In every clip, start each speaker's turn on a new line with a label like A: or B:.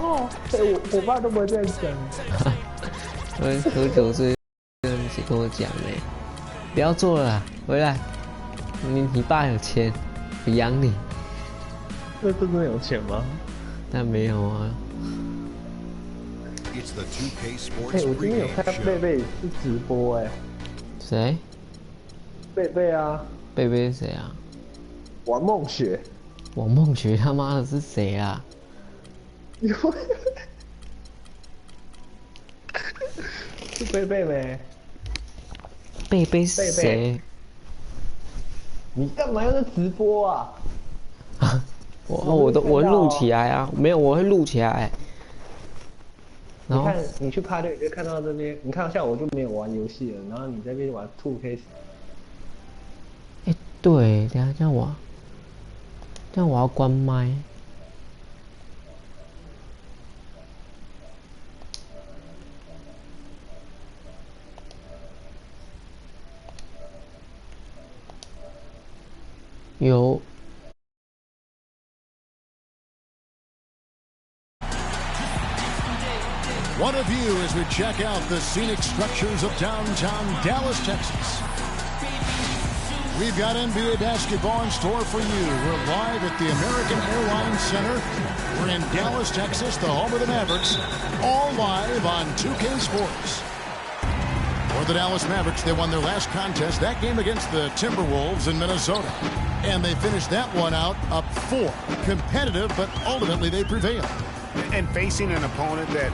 A: 哦，我爸都不会这样讲。
B: 喝酒醉，谁跟我讲呢？不要做了啦，回来。你爸有钱，我养你。
A: 这真的有钱吗？
B: 但没有啊。
A: 我今天有看到贝贝是直播哎。
B: 谁？
A: 贝贝啊。
B: 贝贝是谁啊？
A: 王梦雪。
B: 王梦雪他妈的是谁啊？
A: 是贝贝没？
B: 贝贝是谁？
A: 你干嘛要在直播啊？
B: 我会录起来啊，没有我会录起来。
A: 你看你去派对，你就看到这边，你看像我就没有玩游戏了，然后你这边玩 2K。
B: 哎，对，等下这样我要关麦。有。
C: One of you as we check out the scenic structures of downtown Dallas, Texas. We've got NBA basketball in store for you. We're live at the American Airlines Center. We're in Dallas, Texas, the home of the Mavericks, all live on 2K Sports. For the Dallas Mavericks, they won their last contest, that game against the Timberwolves in Minnesota. And they finished that one out up 4. Competitive, but ultimately they prevailed.
D: And facing an opponent that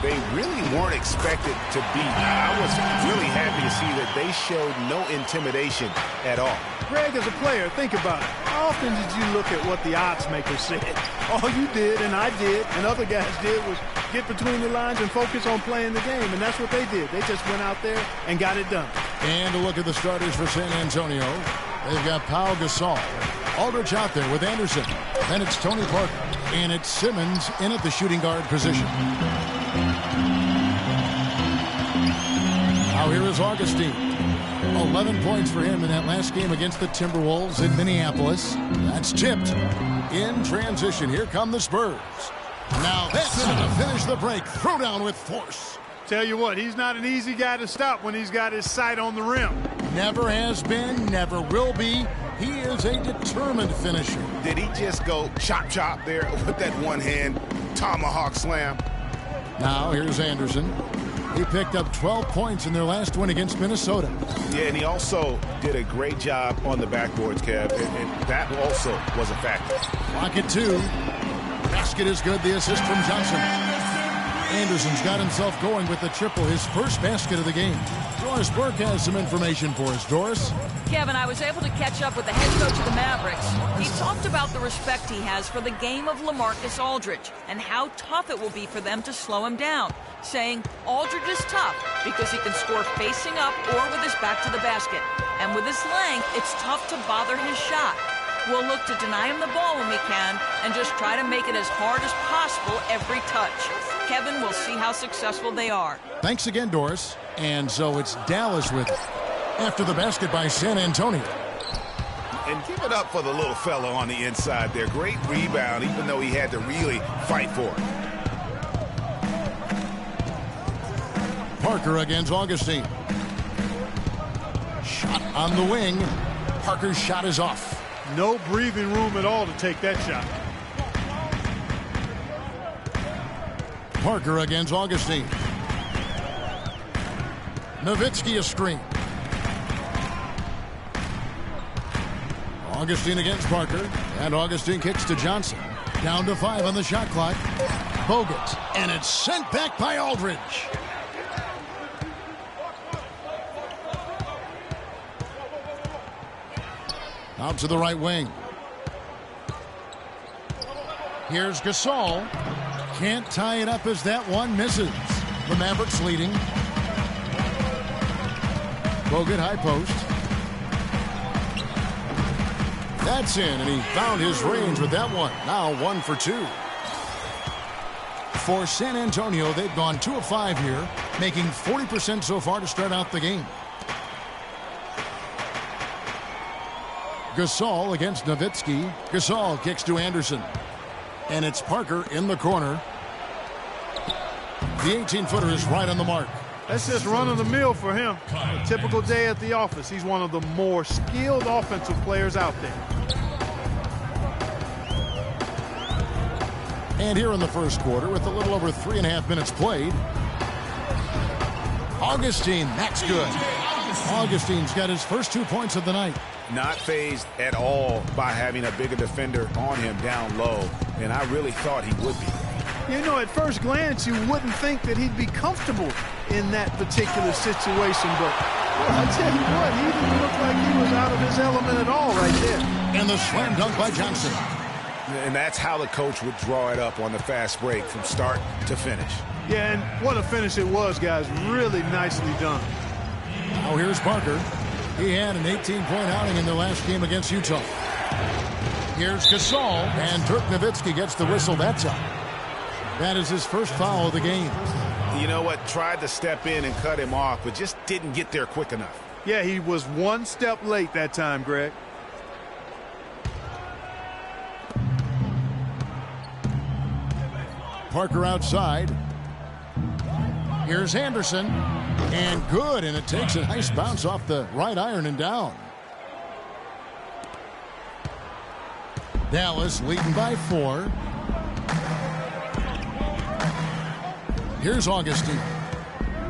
D: they really weren't expected to beat. I was really happy to see that they showed no intimidation at all.
E: Greg, as a player, think about it. How often did you look at what the odds maker said? All you did, and I did, and other guys did, was get between the lines and focus on playing the game, and that's what they did. They just went out there and got it done.
C: And a look at the starters for San Antonio. They've got Pau Gasol, Aldridge out there with Anderson. Then it's Tony Parker, and it's Simmons in at the shooting guard position. Now here is Augustine. 11 points for him in that last game against the Timberwolves in Minneapolis. That's tipped. In transition, here come the Spurs. Now that's going to finish the break. Throw down with force.
E: Tell you what, he's not an easy guy to stop when he's got his sight on the rim.
C: Never has been, never will be. He is a determined finisher.
D: Did he just go chop there with that one hand tomahawk slam?
C: Now here's Anderson. He picked up 12 points in their last win against Minnesota.
D: Yeah, and he also did a great job on the backboards, Kev, and that also was a factor.
C: Clock at 2. Basket is good. The assist from Johnson. Anderson's got himself going with the triple, his first basket of the game. Doris Burke has some information for us. Doris?
F: Kevin, I was able to catch up with the head coach of the Mavericks. He talked about the respect he has for the game of LaMarcus Aldridge and how tough it will be for them to slow him down, saying Aldridge is tough because he can score facing up or with his back to the basket. And with his length, it's tough to bother his shot. We'll look to deny him the ball when we can and just try to make it as hard as possible every touch. Kevin, we'll see how successful they are.
C: Thanks again, Doris. And so it's Dallas with it after the basket by San Antonio.
D: And give it up for the little fella on the inside there. Great rebound, even though he had to really fight for it.
C: Parker against Augustine. Shot on the wing. Parker's shot is off.
E: No breathing room at all to take that shot.
C: Parker against Augustine. Nowitzki a screen. Augustine against Parker. And Augustine kicks to Johnson. Down to 5 on the shot clock. Bogut. And it's sent back by Aldridge. Out to the right wing. Here's Gasol. Can't tie it up as that one misses. The Mavericks leading. Bogut high post. That's in, and he found his range with that one. Now 1 for 2. For San Antonio, they've gone 2 of 5 here, making 40% so far to start out the game. Gasol against Nowitzki. Gasol kicks to Anderson. And it's Parker in the corner. The 18-footer is right on the mark.
E: That's just run-of-the-mill for him. A typical day at the office. He's one of the more skilled offensive players out there.
C: And here in the first quarter, with a little over 3.5 minutes played, Augustine, that's good. Augustine's got his first 2 points of the night.
D: Not fazed at all by having a bigger defender on him down low, and I really thought he would be.
E: You know, at first glance, you wouldn't think that he'd be comfortable in that particular situation, but well, I tell you what, he didn't look like he was out of his element at all right there.
C: And the slam dunk by Johnson.
D: And that's how the coach would draw it up on the fast break from start to finish.
E: Yeah, and what a finish it was, guys. Really nicely done.
C: Now here's Parker. He had an 18-point outing in their last game against Utah. Here's Gasol, and Dirk Nowitzki gets the whistle. That's up. That is his first foul of the game.
D: You know what? Tried to step in and cut him off, but just didn't get there quick enough.
E: Yeah, he was one step late that time, Greg.
C: Parker outside. Here's Anderson. And good, and it takes a nice bounce off the right iron and down. Dallas leading by 4. Here's Augustine.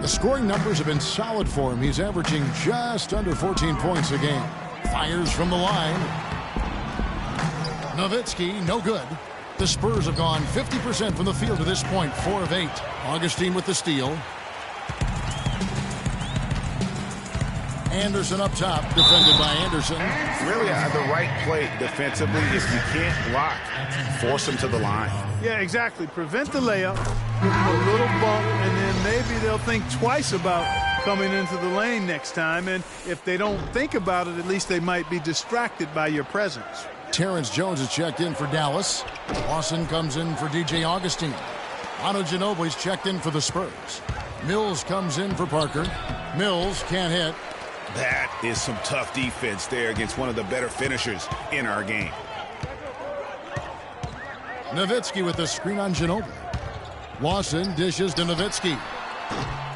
C: The scoring numbers have been solid for him. He's averaging just under 14 points a game. Fires from the line. Nowitzki, no good. The Spurs have gone 50% from the field to this point, 4 of 8. Augustine with the steal. Anderson up top, defended by Anderson.
D: Really, the right play defensively is you can't block, force him to the line.
E: Yeah, exactly. Prevent the layup, give him a little bump, and then maybe they'll think twice about coming into the lane next time. And if they don't think about it, at least they might be distracted by your presence.
C: Terrence Jones is checked in for Dallas. Lawson comes in for DJ Augustine. Otto Ginobili's checked in for the Spurs. Mills comes in for Parker. Mills can't hit.
D: That is some tough defense there against one of the better finishers in our game.
C: Nowitzki with the screen on Ginobili. Lawson dishes to Nowitzki.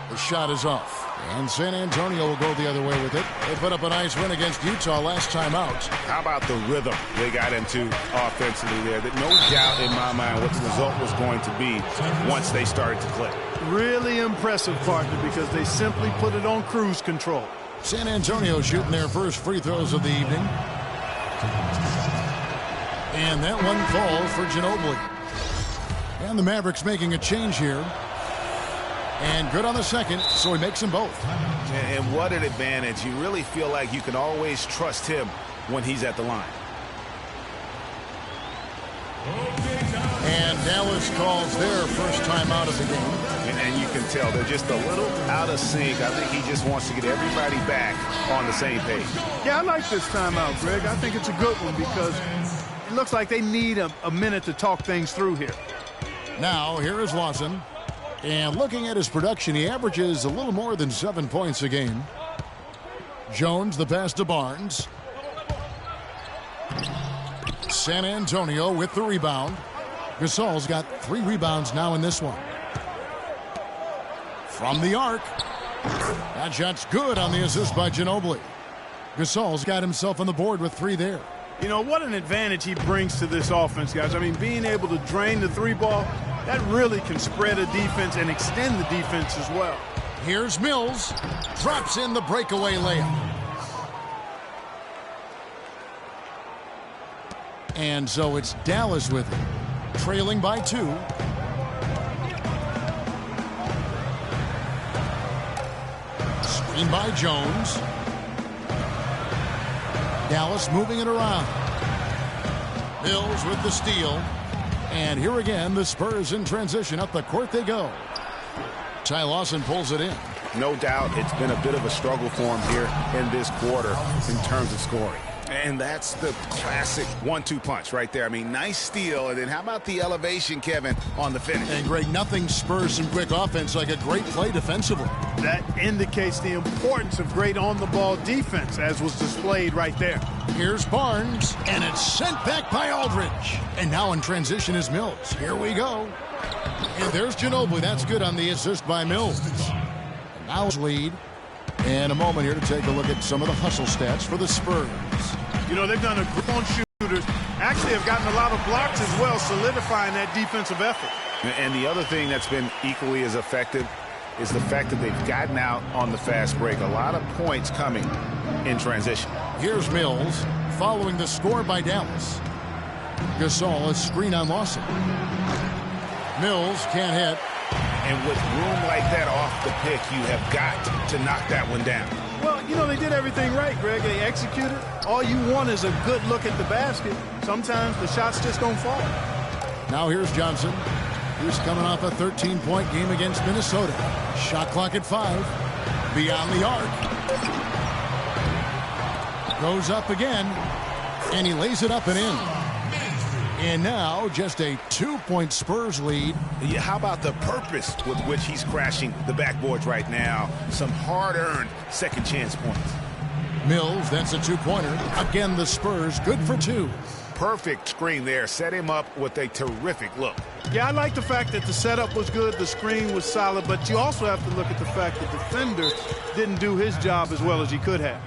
C: The shot is off. And San Antonio will go the other way with it. They put up a nice win against Utah last time out.
D: How about the rhythm they got into offensively there? That no doubt in my mind what the result was going to be once they started to click.
E: Really impressive, partner, because they simply put it on cruise control.
C: San Antonio shooting their first free throws of the evening. And that one falls for Ginobili. And the Mavericks making a change here. And good on the second, so he makes them both.
D: And what an advantage. You really feel like you can always trust him when he's at the line.
C: And Dallas calls their first time out of the game.
D: And you can tell they're just a little out of sync. I think he just wants to get everybody back on the same page.
E: Yeah, I like this timeout, Greg. I think it's a good one because it looks like they need a minute to talk things through here.
C: Now, here is Lawson. And looking at his production, he averages a little more than 7 points a game. Jones, the pass to Barnes. San Antonio with the rebound. Gasol's got 3 rebounds now in this one. From the arc. That shot's good on the assist by Ginobili. Gasol's got himself on the board with 3 there.
E: You know, what an advantage he brings to this offense, guys. I mean, being able to drain the 3-ball, that really can spread a defense and extend the defense as well.
C: Here's Mills. Drops in the breakaway layup. And so it's Dallas with it. Trailing by 2. Screen by Jones. Dallas moving it around. Mills with the steal. And here again, the Spurs in transition. Up the court they go. Ty Lawson pulls it in.
D: No doubt it's been a bit of a struggle for him here in this quarter in terms of scoring. And that's the classic 1-2 punch right there. I mean, nice steal. And then how about the elevation, Kevin, on the finish?
C: And Greg, nothing spurs some quick offense like a great play defensively.
E: That indicates the importance of great on-the-ball defense, as was displayed right there.
C: Here's Barnes, and it's sent back by Aldridge. And now in transition is Mills. Here we go. And there's Ginobili. That's good on the assist by Mills. And now his lead. And a moment here to take a look at some of the hustle stats for the Spurs.
E: You know, they've done a grip on shooters. Actually have gotten a lot of blocks as well, solidifying that defensive effort.
D: And the other thing that's been equally as effective is the fact that they've gotten out on the fast break. A lot of points coming in transition.
C: Here's Mills following the score by Dallas. Gasol, a screen on Lawson. Mills can't hit.
D: And with room like that off the pick, you have got to knock that one down.
E: Well, you know, they did everything right, Greg. They executed. All you want is a good look at the basket. Sometimes the shots just don't fall.
C: Now here's Johnson. He's coming off a 13-point game against Minnesota. Shot clock at 5. Beyond the arc. Goes up again. And he lays it up and in. And now just a 2-point Spurs lead.
D: Yeah, how about the purpose with which he's crashing the backboards right now? Some hard-earned second chance points.
C: Mills, that's a 2-pointer. Again, the Spurs good for 2.
D: Perfect screen there. Set him up with a terrific look.
E: Yeah, I like the fact that the setup was good, the screen was solid, but you also have to look at the fact that the defender didn't do his job as well as he could have.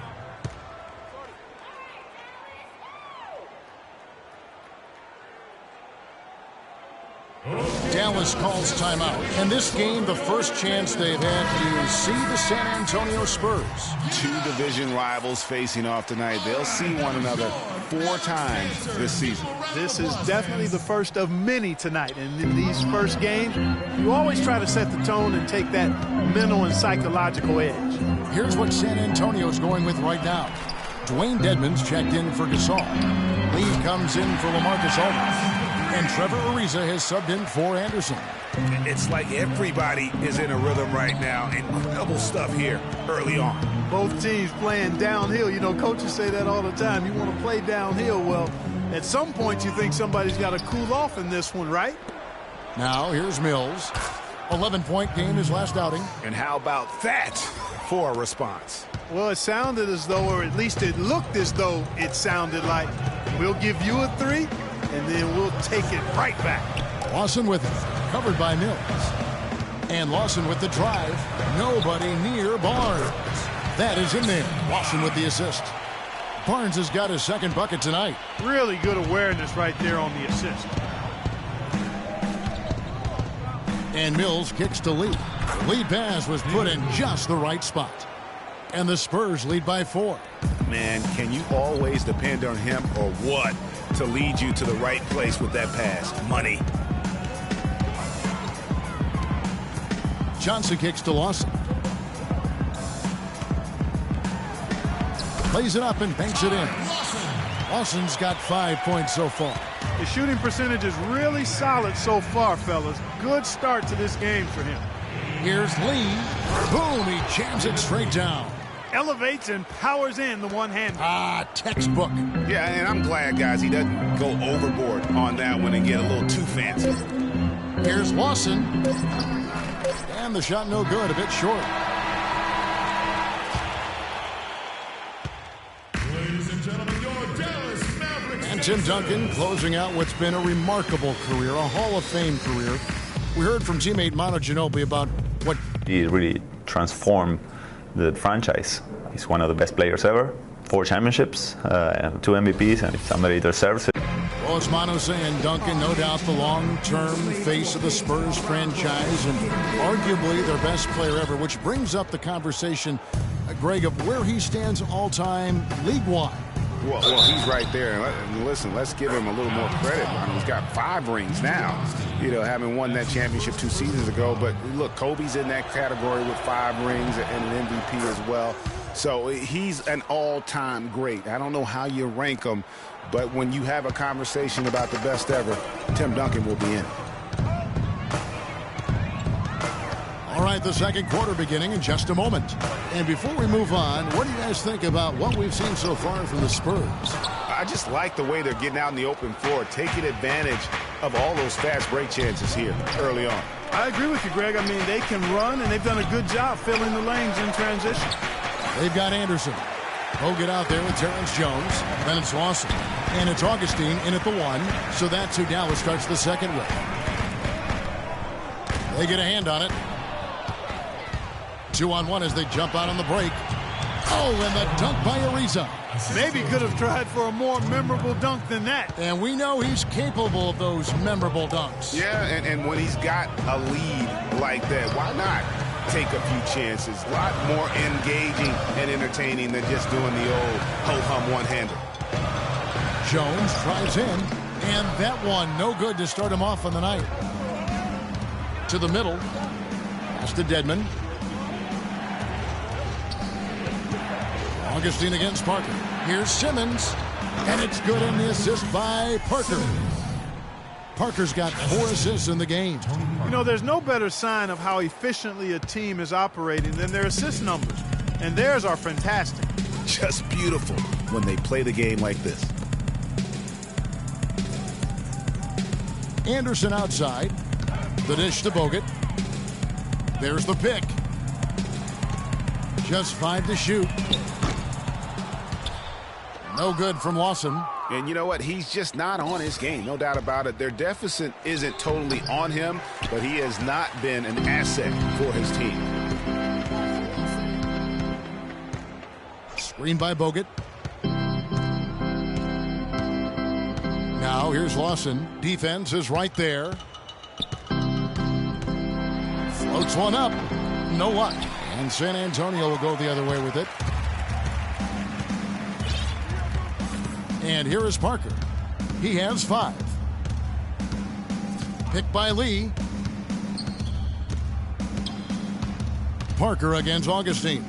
C: Dallas calls timeout. And this game, the first chance they've had to see the San Antonio Spurs.
D: 2 division rivals facing off tonight. They'll see one another 4 times this season.
E: This is definitely the first of many tonight. And in these first games, you always try to set the tone and take that mental and psychological edge.
C: Here's what San Antonio's going with right now. Dwayne Dedmon's checked in for Gasol. Lee comes in for LaMarcus Aldridge. And Trevor Ariza has subbed in for Anderson.
D: It's like everybody is in a rhythm right now. Incredible stuff here early on.
E: Both teams playing downhill. You know, coaches say that all the time. You want to play downhill. Well, at some point you think somebody's got to cool off in this one, right?
C: Now here's Mills. 11-point game his last outing.
D: And how about that for a response?
E: Well, it sounded as though, or at least it looked as though it sounded like, we'll give you a 3. And then we'll take it right back.
C: Lawson with it. Covered by Mills. And Lawson with the drive. Nobody near Barnes. That is in there. Lawson with the assist. Barnes has got his second bucket tonight.
E: Really good awareness right there on the assist.
C: And Mills kicks to Lee. The lead pass was put in just the right spot. And the Spurs lead by 4.
D: Man, can you always depend on him or what to lead you to the right place with that pass? Money.
C: Johnson kicks to Lawson. Plays it up and banks it in. Lawson's got 5 points so far.
E: The shooting percentage is really solid so far, fellas. Good start to this game for him.
C: Here's Lee. Boom, he jams it straight down.
E: Elevates and powers in the one-hand.
C: Textbook.
D: Yeah, and I'm glad, guys, he doesn't go overboard on that one and get a little too fancy.
C: Here's Lawson. And the shot no good, a bit short.
G: Ladies and gentlemen, your Dallas Mavericks.
C: And Tim Duncan closing out what's been a remarkable career, a Hall of Fame career. We heard from teammate Manu Ginobili about what
H: he really transformed the franchise. He's one of the best players ever. 4 championships, 2 MVPs, and if somebody deserves it.
C: Well, as Manu saying, Duncan, no doubt the long-term face of the Spurs franchise and arguably their best player ever, which brings up the conversation, Greg, of where he stands all-time league-wide.
D: Well, he's right there. And listen, let's give him a little more credit. I mean, he's got 5 rings now, you know, having won that championship 2 seasons ago. But look, Kobe's in that category with 5 rings and an MVP as well. So he's an all-time great. I don't know how you rank him, but when you have a conversation about the best ever, Tim Duncan will be in it.
C: All right, the second quarter beginning in just a moment. And before we move on, what do you guys think about what we've seen so far from the Spurs?
D: I just like the way they're getting out in the open floor, taking advantage of all those fast break chances here early on.
E: I agree with you, Greg. I mean, they can run, and they've done a good job filling the lanes in transition.
C: They've got Anderson. Bogut out there with Terrence Jones. Then it's Lawson. And it's Augustine in at the 1. So that's who Dallas starts the second with. They get a hand on it. 2-on-1 as they jump out on the break. Oh, and the dunk by Ariza.
E: Maybe could have tried for a more memorable dunk than that.
C: And we know he's capable of those memorable dunks.
D: Yeah, and when he's got a lead like that, why not take a few chances? A lot more engaging and entertaining than just doing the old ho-hum one-hander.
C: Jones tries in, and that one no good to start him off on the night. To the middle. Pass to Dedmon. Augustine against Parker. Here's Simmons. And it's good in the assist by Parker. Parker's got 4 assists in the game.
E: You know, there's no better sign of how efficiently a team is operating than their assist numbers. And theirs are fantastic.
D: Just beautiful when they play the game like this.
C: Anderson outside. The dish to Bogut. There's the pick. Just 5 to shoot. No good from Lawson.
D: And you know what? He's just not on his game. No doubt about it. Their deficit isn't totally on him, but he has not been an asset for his team.
C: Screen by Bogut. Now here's Lawson. Defense is right there. Floats one up. No luck. And San Antonio will go the other way with it. And here is Parker. He has 5. Picked by Lee. Parker against Augustine.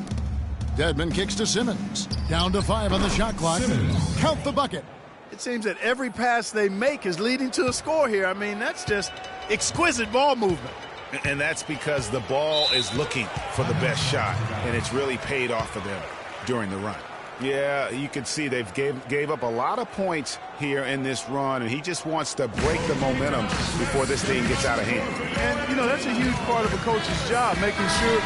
C: Dedmon kicks to Simmons. Down to 5 on the shot clock. Simmons. Count the bucket.
E: It seems that every pass they make is leading to a score here. I mean, that's just exquisite ball movement.
D: And that's because the ball is looking for the best shot, and it's really paid off for them during the run. Yeah, you can see they've gave up a lot of points here in this run, and he just wants to break the momentum before this thing gets out of hand.
E: And, you know, that's a huge part of a coach's job, making sure you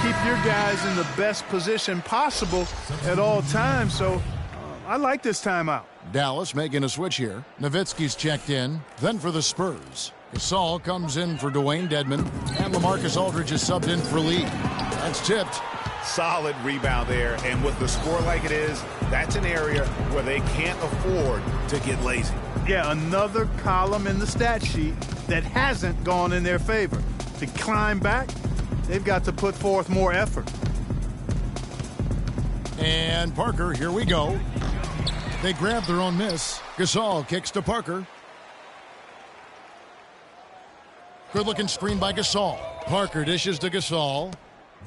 E: keep your guys in the best position possible at all times. So I like this timeout.
C: Dallas making a switch here. Nowitzki's checked in. Then for the Spurs. Gasol comes in for Dwayne Dedmon. And LaMarcus Aldridge is subbed in for Lee. That's tipped.
D: Solid rebound there, and with the score like it is, that's an area where they can't afford to get lazy.
E: Yeah, another column in the stat sheet that hasn't gone in their favor. To climb back, they've got to put forth more effort.
C: And Parker, here we go. They grab their own miss. Gasol kicks to Parker. Good-looking screen by Gasol. Parker dishes to Gasol.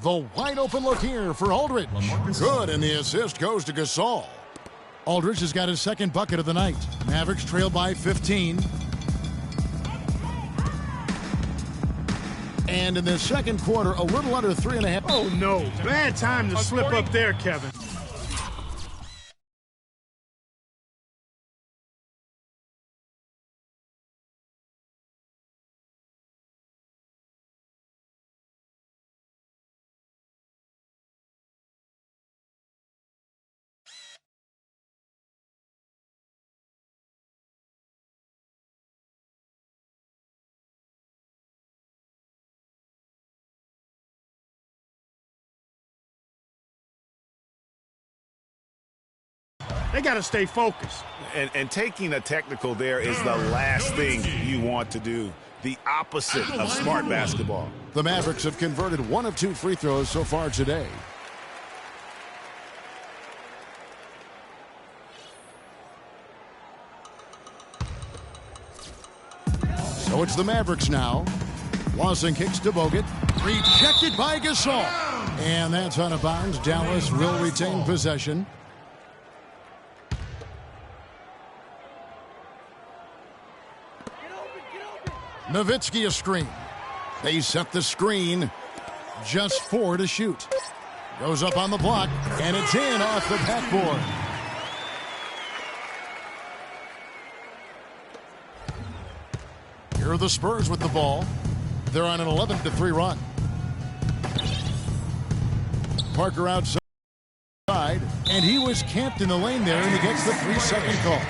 C: The wide open look here for Aldridge. Good, and the assist goes to Gasol. Aldridge has got his second bucket of the night. Mavericks trail by 15. And in the second quarter, a little under 3.5.
E: Oh, no. Bad time to slip up there, Kevin. They got to stay focused.
D: And taking a technical there is the last thing you want to do. The opposite of smart basketball.
C: The Mavericks have converted 1 of 2 free throws so far today. So it's the Mavericks now. Lawson kicks to Bogut. Rejected by Gasol. And that's out of bounds. Dallas will retain possession. Nowitzki a screen. They set the screen. Just 4 to shoot. Goes up on the block, and it's in off the backboard. Here are the Spurs with the ball. They're on an 11-3 run. Parker outside, And he was camped in the lane there, and he gets the 3-second call.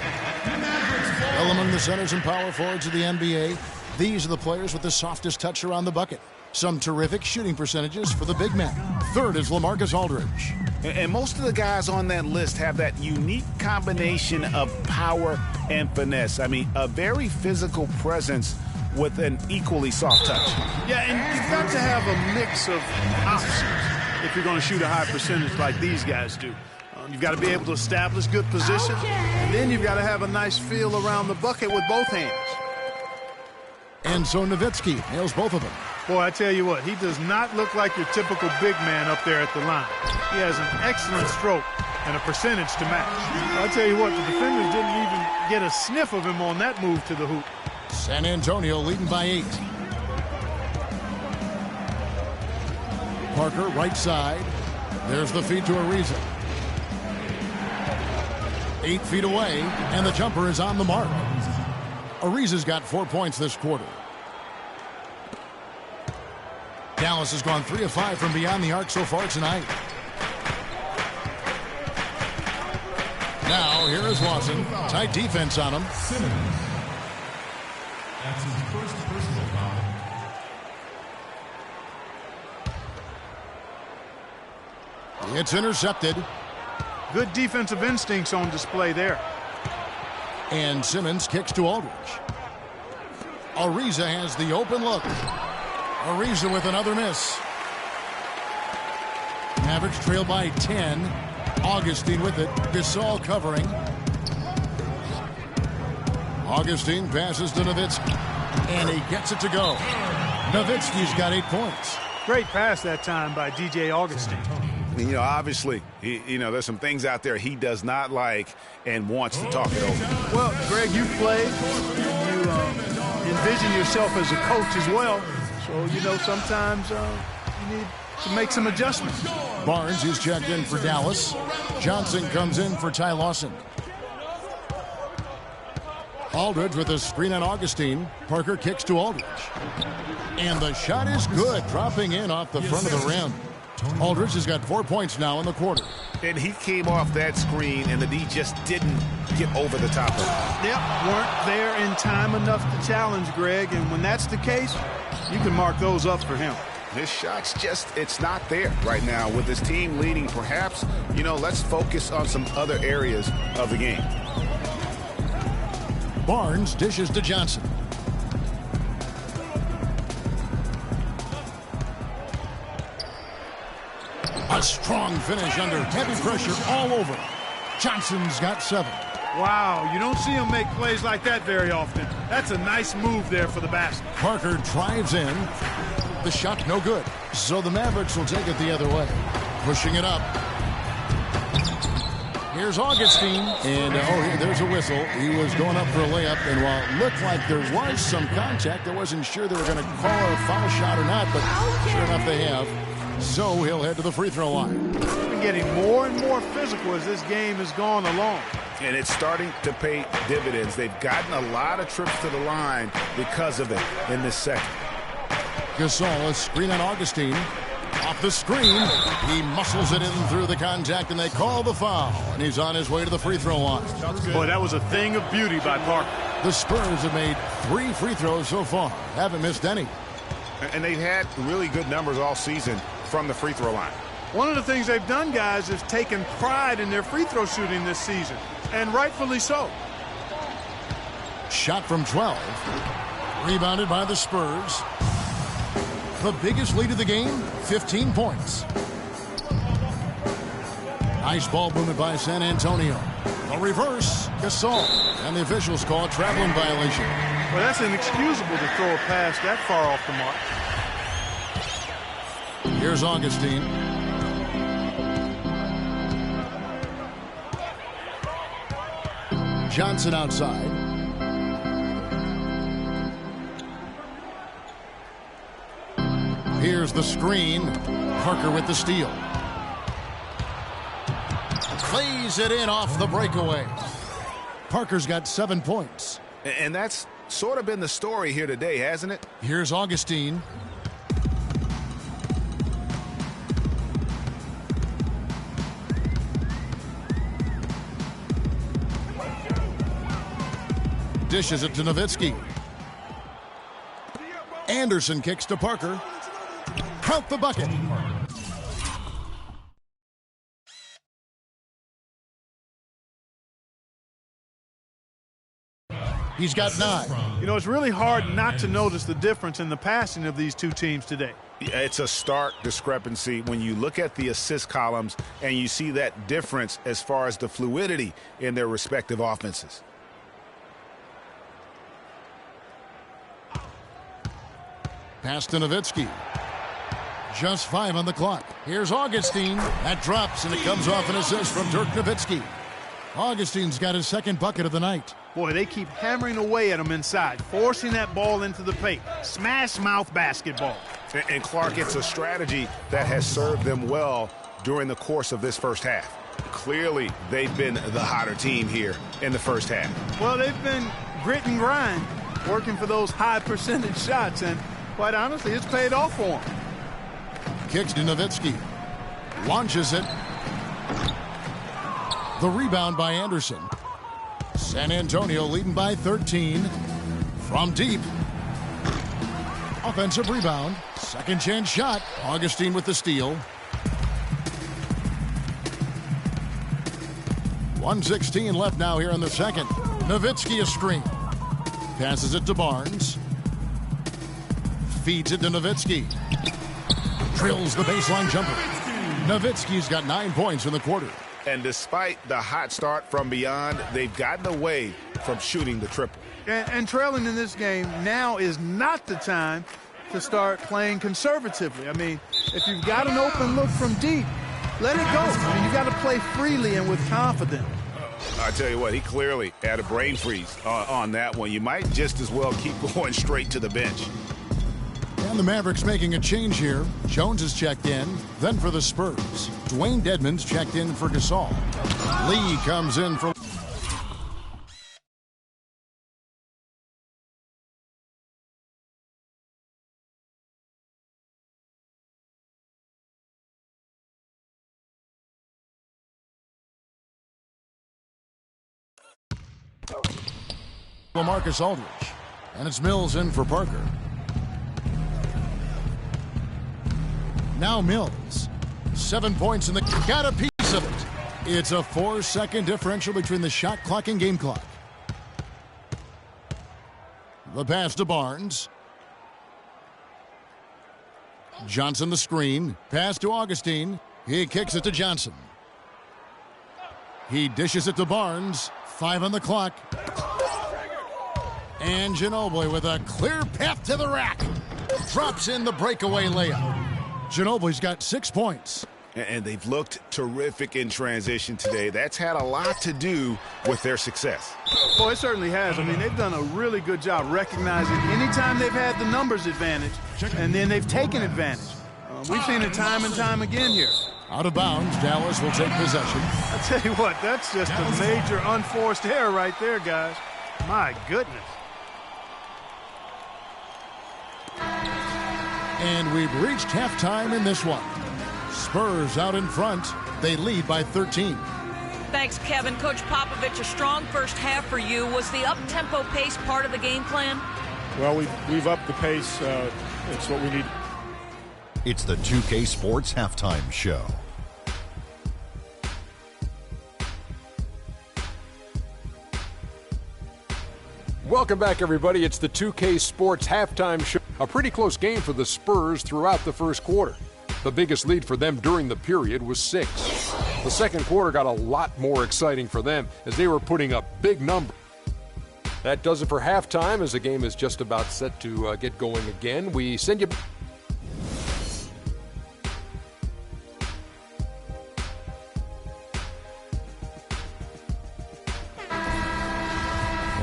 C: Well, among the centers and power forwards of the NBA, these are the players with the softest touch around the bucket. Some terrific shooting percentages for the big man. Third is LaMarcus Aldridge.
D: And most of the guys on that list have that unique combination of power and finesse. I mean, a very physical presence with an equally soft touch.
E: Yeah, and you've got to have a mix of options if you're going to shoot a high percentage like these guys do. You've got to be able to establish good position, and then you've got to have a nice feel around the bucket with both hands.
C: And so Nowitzki nails both of them.
E: Boy, I tell you what, he does not look like your typical big man up there at the line. He has an excellent stroke and a percentage to match. I tell you what, the defenders didn't even get a sniff of him on that move to the hoop.
C: San Antonio leading by 8. Parker right side. There's the feed to Ariza. 8 feet away, and the jumper is on the mark. Ariza's got 4 points this quarter. Dallas has gone 3 of 5 from beyond the arc so far tonight. Now, here is Lawson. Tight defense on him.
G: Simmons. That's his first personal foul.
C: It's intercepted.
E: Good defensive instincts on display there.
C: And Simmons kicks to Aldridge. Ariza has the open look. Ariza with another miss. Mavericks trail by 10. Augustine with it. Gasol covering. Augustine passes to Nowitzki. And he gets it to go. Nowitzki's got 8 points.
E: Great pass that time by DJ Augustine.
D: You know, obviously, there's some things out there he does not like and wants to talk it over.
E: Well, Greg, you played. You envision yourself as a coach as well. So, sometimes you need to make some adjustments.
C: Barnes is checked in for Dallas. Johnson comes in for Ty Lawson. Aldridge with a screen on Augustine. Parker kicks to Aldridge. And the shot is good, dropping in off the front of the rim. Aldridge has got 4 points now in the quarter.
D: And he came off that screen, and the D just didn't get over the top of it.
E: Yep, weren't there in time enough to challenge Greg, and when that's the case, you can mark those up for him.
D: This shot's it's not there right now. With his team leading, perhaps, let's focus on some other areas of the game.
C: Barnes dishes to Johnson. A strong finish under heavy pressure all over. Johnson's got 7.
E: Wow, you don't see him make plays like that very often. That's a nice move there for the basket.
C: Parker drives in. The shot no good. So the Mavericks will take it the other way. Pushing it up. Here's Augustine. And there's a whistle. He was going up for a layup. And while it looked like there was some contact, I wasn't sure they were going to call a foul shot or not. But sure enough, they have. So he'll head to the free throw line.
E: We're getting more and more physical as this game has gone along.
D: And it's starting to pay dividends. They've gotten a lot of trips to the line because of it in this second.
C: Gasol, a screen on Augustine. Off the screen, he muscles it in through the contact, and they call the foul. And he's on his way to the free throw line.
E: Boy, that was a thing of beauty by Parker.
C: The Spurs have made 3 free throws so far. Haven't missed any.
D: And they've had really good numbers all season from the free throw line.
E: One of the things they've done, guys, is taken pride in their free throw shooting this season, and rightfully so.
C: Shot from 12. Rebounded by the Spurs. The biggest lead of the game, 15 points. Nice ball movement by San Antonio. A reverse, Gasol. And the officials call a traveling violation.
E: Well, that's inexcusable to throw a pass that far off the mark.
C: Here's Augustine. Johnson outside. Here's the screen. Parker with the steal. Plays it in off the breakaway. Parker's got 7 points.
D: And that's sort of been the story here today, hasn't it?
C: Here's Augustine. dishes it to Nowitzki. Anderson kicks to Parker. Count the bucket. He's got 9.
E: You know, it's really hard not to notice the difference in the passing of these two teams today.
D: It's a stark discrepancy when you look at the assist columns and you see that difference as far as the fluidity in their respective offenses.
C: Pass to Nowitzki. Just 5 on the clock. Here's Augustine. That drops, and it comes off an assist from Dirk Nowitzki. Augustine's got his second bucket of the night.
E: Boy, they keep hammering away at him inside, forcing that ball into the paint. Smash mouth basketball.
D: And Clark, it's a strategy that has served them well during the course of this first half. Clearly, they've been the hotter team here in the first half.
E: Well, they've been grit and grind, working for those high percentage shots, and quite honestly, it's paid off for them.
C: Kicks to Nowitzki. Launches it. The rebound by Anderson. San Antonio leading by 13. From deep. Offensive rebound. Second chance shot. Augustine with the steal. 1:16 left now here in the second. Nowitzki a screen. Passes it to Barnes. Feeds it to Nowitzki. Drills the baseline jumper. Nowitzki's got 9 points in the quarter.
D: And despite the hot start from beyond, they've gotten away from shooting the triple.
E: And trailing in this game, now is not the time to start playing conservatively. I mean, if you've got an open look from deep, let it go. I mean, you got to play freely and with confidence.
D: I tell you what, he clearly had a brain freeze on that one. You might just as well keep going straight to the bench.
C: And the Mavericks making a change here. Jones has checked in. Then for the Spurs, Dwayne Dedmon's checked in for Gasol. Lee comes in for... LaMarcus Aldridge. And it's Mills in for Parker. Now Mills. 7 points in the... Got a piece of it. It's a 4-second differential between the shot clock and game clock. The pass to Barnes. Johnson the screen. Pass to Augustine. He kicks it to Johnson. He dishes it to Barnes. 5 on the clock. And Ginobili with a clear path to the rack. Drops in the breakaway layup. Ginobili's got 6 points.
D: And they've looked terrific in transition today. That's had a lot to do with their success.
E: Oh, it certainly has. I mean, they've done a really good job recognizing anytime they've had the numbers advantage, and then they've taken advantage. We've seen it time and time again here.
C: Out of bounds, Dallas will take possession.
E: I tell you what, that's just a major unforced error right there, guys. My goodness.
C: And we've reached halftime in this one. Spurs out in front. They lead by 13.
F: Thanks, Kevin. Coach Popovich, a strong first half for you. Was the up-tempo pace part of the game plan?
I: Well, we've upped the pace. It's what we need.
J: It's the 2K Sports Halftime Show.
K: Welcome back, everybody. It's the 2K Sports Halftime Show. A pretty close game for the Spurs throughout the first quarter. The biggest lead for them during the period was 6. The second quarter got a lot more exciting for them as they were putting up big numbers. That does it for halftime as the game is just about set to get going again. We send you...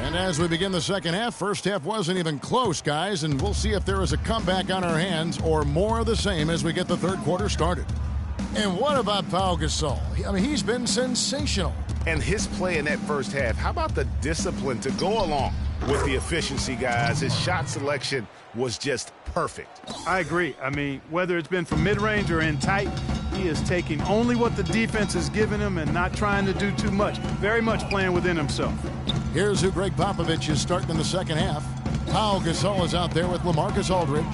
C: And as we begin the second half, first half wasn't even close, guys, and we'll see if there is a comeback on our hands or more of the same as we get the third quarter started. And what about Pau Gasol? I mean, he's been sensational.
D: And his play in that first half, how about the discipline to go along with the efficiency, guys? His shot selection was just perfect.
E: I agree. I mean, whether it's been from mid-range or in tight, He is taking only what the defense is giving him and not trying to do too much. Very much playing within himself.
C: Here's who Greg Popovich is starting in the second half. Pau Gasol is out there with LaMarcus Aldridge.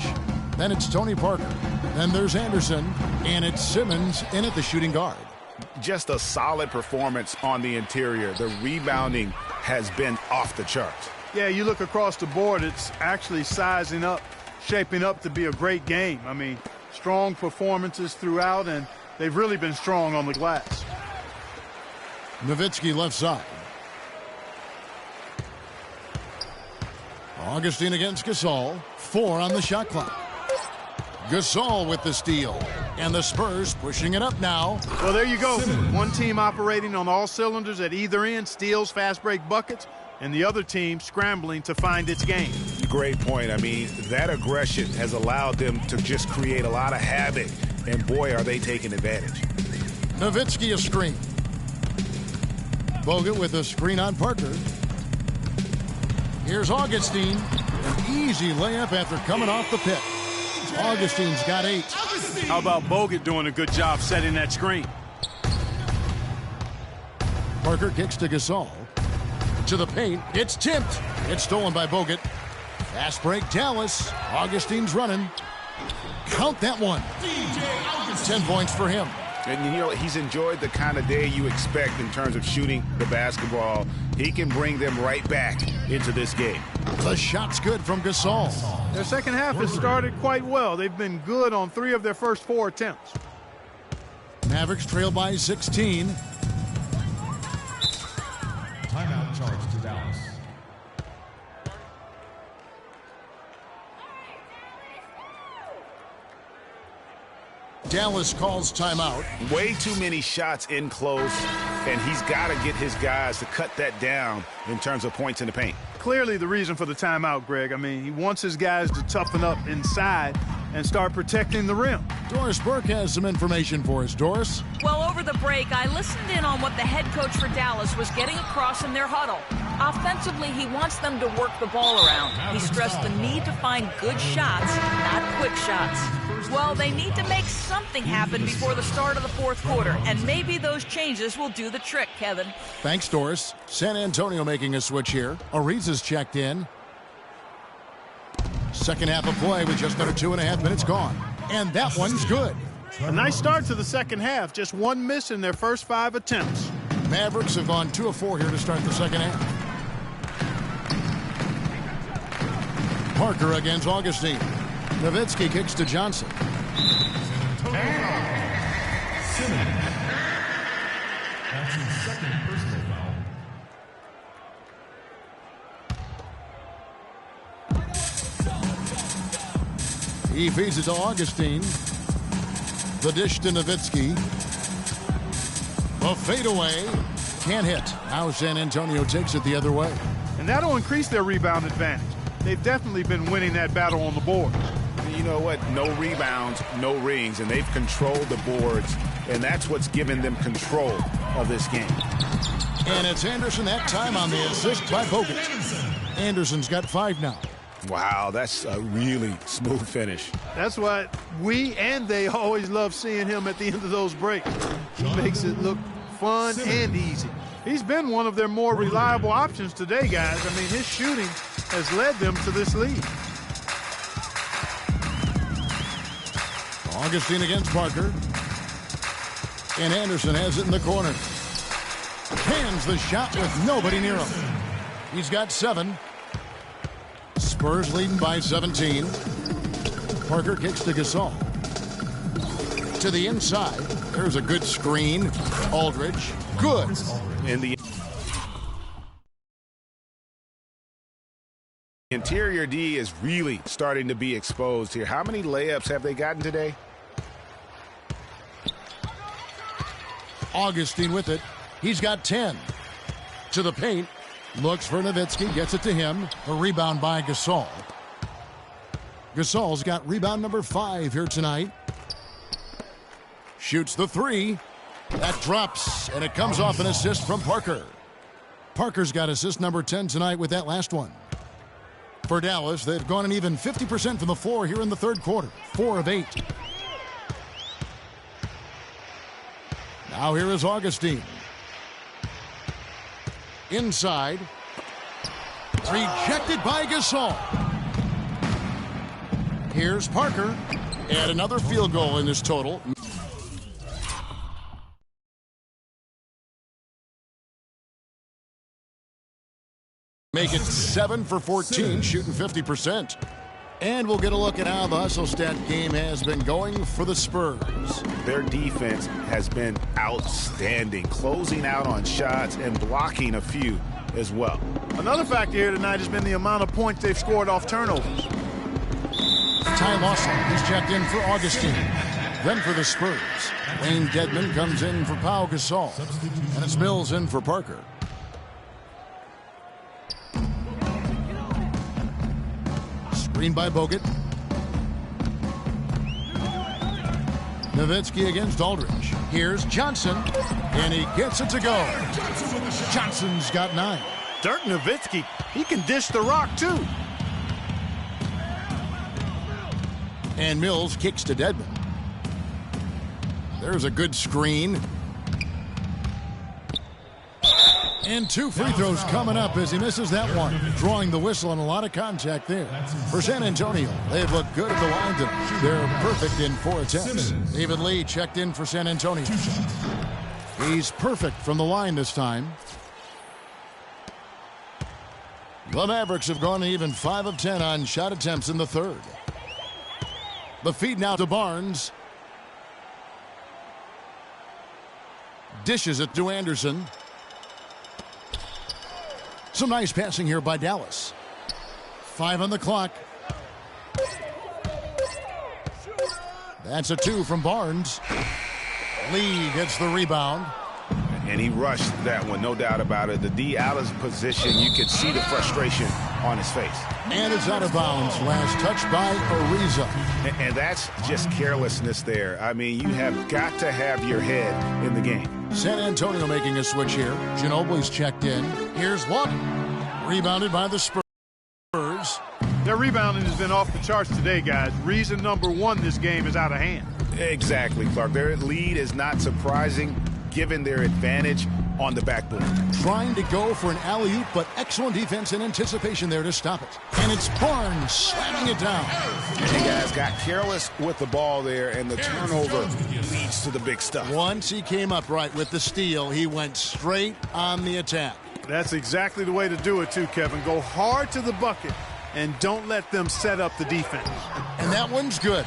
C: Then it's Tony Parker. Then there's Anderson. And it's Simmons in at the shooting guard.
D: Just a solid performance on the interior. The rebounding has been off the charts.
E: Yeah, you look across the board, it's actually sizing up, shaping up to be a great game. I mean, strong performances throughout, and they've really been strong on the glass.
C: Nowitzki left side. Augustine against Gasol. 4 on the shot clock. Gasol with the steal. And the Spurs pushing it up now.
E: Well, there you go. One team operating on all cylinders at either end, steals, fast break buckets, and the other team scrambling to find its game.
D: Great point. I mean, that aggression has allowed them to just create a lot of havoc, and boy, are they taking advantage.
C: Nowitzki a screen. Bogut with a screen on Parker. Here's Augustine. An easy layup after coming off the pick. Augustine's got 8.
E: How about Bogut doing a good job setting that screen?
C: Parker kicks to Gasol. To the paint. It's tipped. It's stolen by Bogut. Fast break Dallas. Augustine's running. Count that one. 10 points for him.
D: And, you know, he's enjoyed the kind of day you expect in terms of shooting the basketball. He can bring them right back into this game.
C: The shot's good from Gasol.
E: Their second half has started quite well. They've been good on 3 of their first 4 attempts.
C: Mavericks trail by 16.
G: Timeout charge to Dallas.
C: Dallas calls timeout.
D: Way too many shots in close, and he's got to get his guys to cut that down in terms of points in the paint.
E: Clearly the reason for the timeout, Greg. I mean, he wants his guys to toughen up inside and start protecting the rim.
C: Doris Burke has some information for us. Doris?
F: Well, over the break, I listened in on what the head coach for Dallas was getting across in their huddle. Offensively, he wants them to work the ball around. He stressed the need to find good shots, not quick shots. Well, they need to make something happen before the start of the fourth quarter, and maybe those changes will do the trick, Kevin.
C: Thanks, Doris. San Antonio making a switch here. Ariza's checked in. Second half of play with just under 2.5 minutes gone. And that one's good.
E: A nice start to the second half. Just 1 miss in their first 5 attempts.
C: Mavericks have gone 2 of 4 here to start the second half. Parker against Augustine. Nowitzki kicks to Johnson.
G: Simmons. That's his second personal foul.
C: He feeds it to Augustine. The dish to Nowitzki. A fadeaway. Can't hit. Now San Antonio takes it the other way.
E: And that'll increase their rebound advantage. They've definitely been winning that battle on the boards.
D: You know what? No rebounds, no rings, and they've controlled the boards, and that's what's given them control of this game.
C: And it's Anderson that time on the assist by Bogut. Anderson's got 5 now.
D: Wow, that's a really smooth finish.
E: That's why we and they always love seeing him at the end of those breaks. He makes it look fun and easy. He's been one of their more reliable options today, guys. I mean, his shooting has led them to this lead.
C: Augustine against Parker. And Anderson has it in the corner. Hands the shot with nobody near him. He's got 7. Spurs leading by 17. Parker kicks to Gasol. To the inside. There's a good screen. Aldridge. Good.
D: In the interior D is really starting to be exposed here. How many layups have they gotten today?
C: Augustine with it. He's got 10. To the paint. Looks for Nowitzki. Gets it to him. A rebound by Gasol. Gasol's got rebound number 5 here tonight. Shoots the 3. That drops, and it comes off an assist from Parker. Parker's got assist number 10 tonight with that last one. For Dallas, they've gone an even 50% from the floor here in the third quarter. 4 of 8. Now here is Augustine. Inside. Rejected by Gasol. Here's Parker. And another field goal in this total. Make it 7 for 14, shooting 50%. And we'll get a look at how the hustle stat game has been going for the Spurs.
D: Their defense has been outstanding, closing out on shots and blocking a few as well.
E: Another factor here tonight has been the amount of points they've scored off turnovers.
C: Ty Lawson, he's checked in for Augustine. Then for the Spurs, Wayne Dedmon comes in for Pau Gasol. And it's Mills in for Parker. Screen by Bogut. Nowitzki against Aldridge. Here's Johnson, and he gets it to go. Johnson's got 9.
E: Dirk Nowitzki, he can dish the rock too.
C: And Mills kicks to Dedmon. There's a good screen. And 2 free throws coming up as he misses that one. Drawing the whistle and a lot of contact there. For San Antonio, they've looked good at the line tonight. They're perfect in 4 attempts. David Lee checked in for San Antonio. He's perfect from the line this time. The Mavericks have gone even 5 of 10 on shot attempts in the third. The feed now to Barnes. Dishes it to Anderson. Some nice passing here by Dallas. 5 on the clock. That's a 2 from Barnes. Lee gets the rebound.
D: And he rushed that one, no doubt about it. The D out of position, you could see the frustration on his face.
C: And it's out of bounds. Last touch by Ariza.
D: And that's just carelessness there. I mean, you have got to have your head in the game.
C: San Antonio making a switch here. Ginobili's checked in. Here's Lawton. Rebounded by the Spurs.
E: Their rebounding has been off the charts today, guys. Reason number 1, this game is out of hand.
D: Exactly, Clark. Their lead is not surprising given their advantage on the backboard.
C: Trying to go for an alley-oop, but excellent defense and anticipation there to stop it. And it's Barnes slamming it down.
D: And you guys got careless with the ball there, and the turnover leads to the big stuff.
C: Once he came up right with the steal, he went straight on the attack.
E: That's exactly the way to do it too, Kevin. Go hard to the bucket and don't let them set up the defense.
C: And that one's good.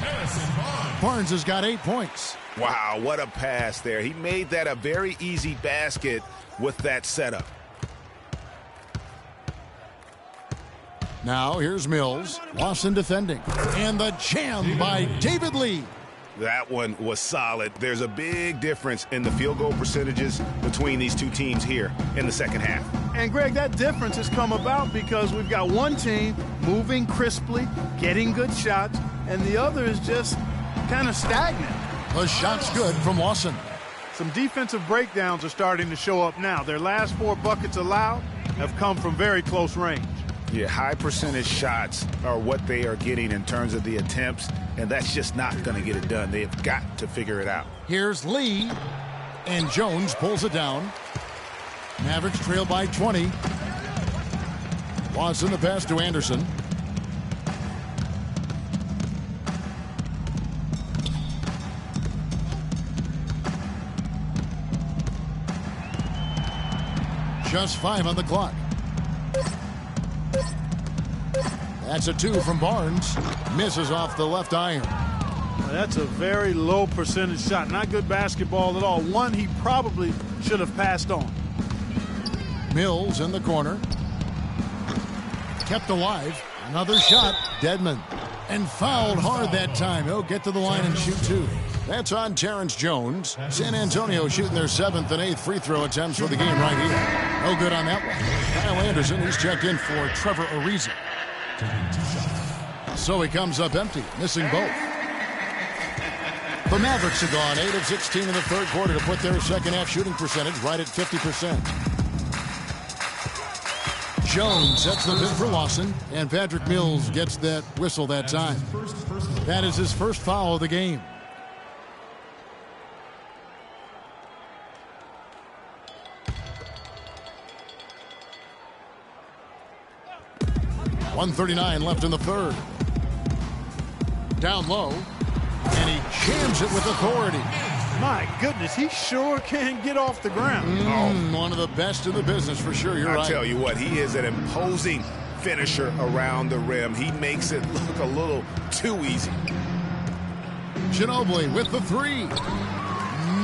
C: Barnes has got 8 points.
D: Wow, what a pass there. He made that a very easy basket with that setup.
C: Now here's Mills. Lawson defending. And the jam by David Lee.
D: That one was solid. There's a big difference in the field goal percentages between these two teams here in the second half.
E: And, Greg, that difference has come about because we've got one team moving crisply, getting good shots, and the other is just kind of stagnant.
C: The shot's good from Lawson.
E: Some defensive breakdowns are starting to show up now. Their last 4 buckets allowed have come from very close range.
D: Yeah, high percentage shots are what they are getting in terms of the attempts, and that's just not going to get it done. They've got to figure it out.
C: Here's Lee, and Jones pulls it down. Mavericks trail by 20. Watson the pass to Anderson. Just 5 on the clock. That's a 2 from Barnes. Misses off the left iron.
E: That's a very low percentage shot. Not good basketball at all. One he probably should have passed on.
C: Mills in the corner. Kept alive. Another shot. Dedmon. And fouled hard that time. He'll get to the line and shoot 2. That's on Terrence Jones. San Antonio shooting their 7th and 8th free throw attempts for the game right here. No good on that one. Kyle Anderson, he's checked in for Trevor Ariza. So he comes up empty, missing both. The Mavericks have gone 8 of 16 in the third quarter to put their second half shooting percentage right at 50%. Jones sets the pin for Lawson, and Patrick Mills gets that whistle that time. That is his first foul of the game. 1:39 left in the third. Down low, and he jams it with authority.
E: My goodness, he sure can get off the ground.
C: One of the best in the business for sure. You're right.
D: I tell you what, he is an imposing finisher around the rim. He makes it look a little too easy.
C: Ginobili with the three.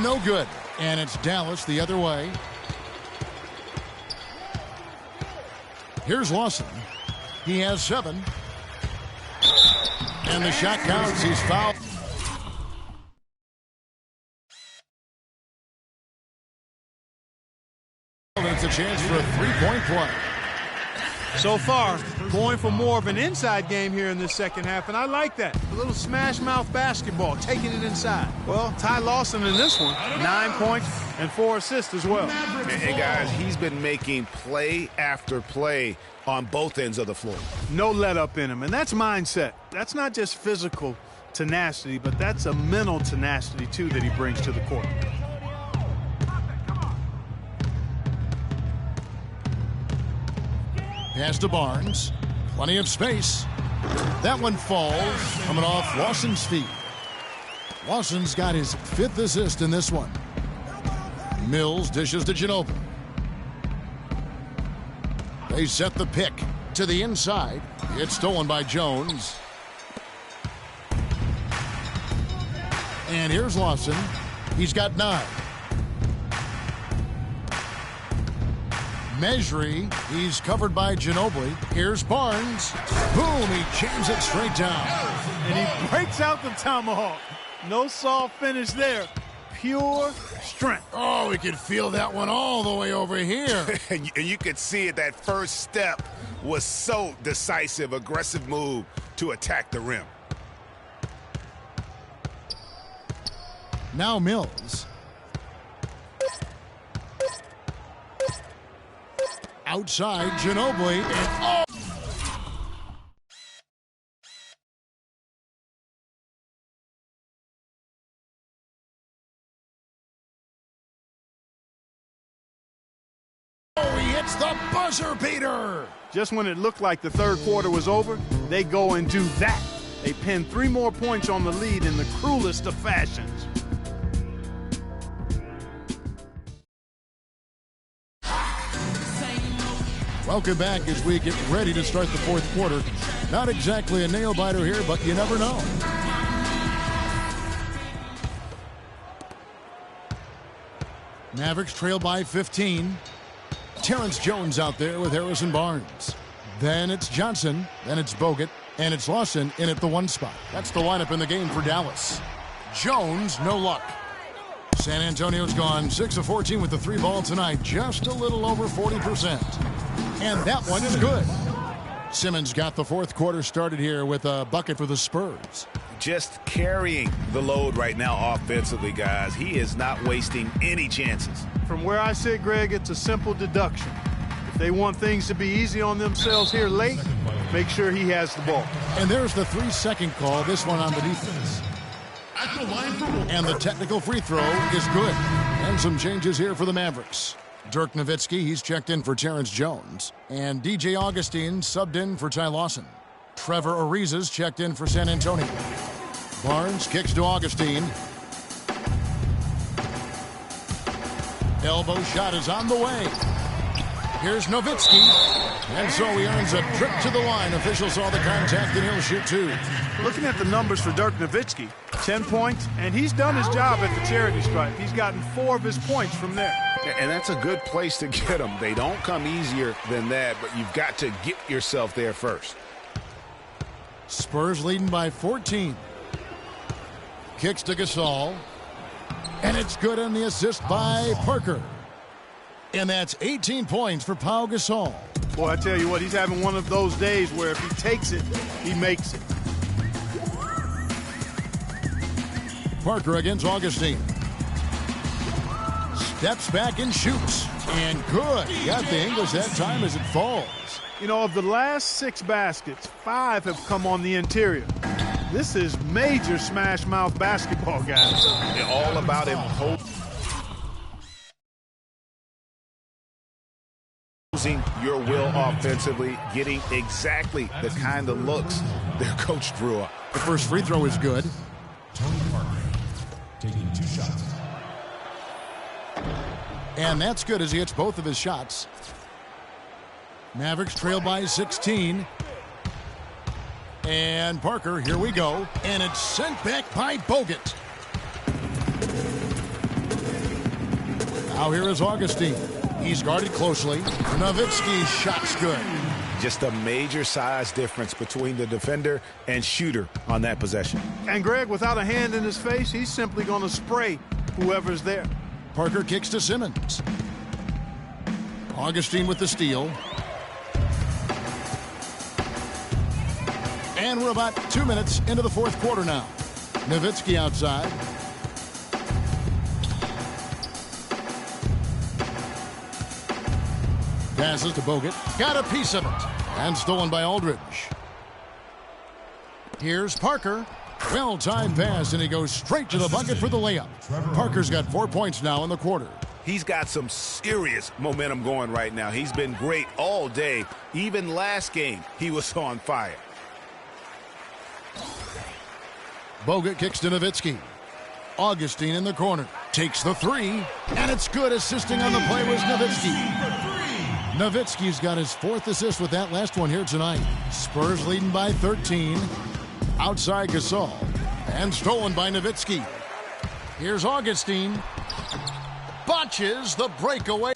C: No good. And it's Dallas the other way. Here's Lawson. He has 7. And the shot counts. He's fouled. It's a chance for a three-point play.
E: So far, going for more of an inside game here in this second half, and I like that. A little smash mouth basketball, taking it inside. Well, Ty Lawson in this one, 9 points and 4 assists as well.
D: And guys, he's been making play after play on both ends of the floor.
E: No let up in him, and that's mindset. That's not just physical tenacity, but that's a mental tenacity, too, that he brings to the court.
C: Pass to Barnes. Plenty of space. That one falls, coming off Lawson's feet. Lawson's got his 5th assist in this one. Mills dishes to Ginobili. They set the pick to the inside. It's stolen by Jones. And here's Lawson. He's got 9. Mejri, he's covered by Ginobili. Here's Barnes. Boom, he jams it straight down.
E: And he breaks out the tomahawk. No soft finish there. Pure strength.
C: Oh, we could feel that one all the way over here.
D: And you could see it. That first step was so decisive, aggressive move to attack the rim.
C: Now Mills. Outside, Ginobili. And he hits the buzzer beater.
E: Just when it looked like the third quarter was over, they go and do that. They pin 3 more points on the lead in the cruelest of fashions.
C: Welcome back as we get ready to start the fourth quarter. Not exactly a nail-biter here, but you never know. Mavericks trail by 15. Terrence Jones out there with Harrison Barnes. Then it's Johnson, then it's Bogut, and it's Lawson in at the 1 spot. That's the lineup in the game for Dallas. Jones, no luck. San Antonio's gone 6 of 14 with the 3 ball tonight, just a little over 40%. And that one is good. Simmons got the fourth quarter started here with a bucket for the Spurs.
D: Just carrying the load right now offensively, guys. He is not wasting any chances.
E: From where I sit, Greg, it's a simple deduction. If they want things to be easy on themselves here late, make sure he has the ball.
C: And there's the 3-second call, this one on the defense. And the technical free throw is good. And some changes here for the Mavericks. Dirk Nowitzki, he's checked in for Terrence Jones. And DJ Augustine subbed in for Ty Lawson. Trevor Ariza's checked in for San Antonio. Barnes kicks to Augustine. Elbow shot is on the way. Here's Nowitzki. And so he earns a trip to the line. Officials saw the contact and he'll shoot 2.
E: Looking at the numbers for Dirk Nowitzki, 10 points, and he's done his job at the charity stripe. He's gotten 4 of his points from there.
D: And that's a good place to get them. They don't come easier than that, but you've got to get yourself there first.
C: Spurs leading by 14. Kicks to Gasol. And it's good on the assist by Parker. And that's 18 points for Pau Gasol.
E: Boy, I tell you what, he's having one of those days where if he takes it, he makes it.
C: Parker against Augustine. Steps back and shoots. And good. Got the English that time as it falls.
E: You know, of the last 6 baskets, 5 have come on the interior. This is major smash mouth basketball, guys.
D: They're all about imposing Using your will offensively, getting exactly the kind of looks their coach drew up.
J: The first free throw is good.
G: Tony Parker taking 2 shots.
J: And that's good as he hits both of his shots. Mavericks trail by 16. And Parker, here we go. And it's sent back by Bogut. Now here is Augustine. He's guarded closely. Nowitzki's shot's good.
D: Just a major size difference between the defender and shooter on that possession.
E: And Greg, without a hand in his face, he's simply going to spray whoever's there.
J: Parker kicks to Simmons. Augustine with the steal. And we're about 2 minutes into the fourth quarter now. Nowitzki outside. Passes to Bogut. Got a piece of it. And stolen by Aldridge. Here's Parker. Well-timed pass, and he goes straight to the bucket for the layup. Parker's got 4 points now in the quarter.
D: He's got some serious momentum going right now. He's been great all day. Even last game, he was on fire.
J: Bogut kicks to Nowitzki. Augustine in the corner. Takes the three, and it's good. Assisting on the play was Nowitzki. Nowitzki's got his 4th assist with that last one here tonight. Spurs leading by 13. Outside Gasol. And stolen by Nowitzki. Here's Augustine. Botches the breakaway.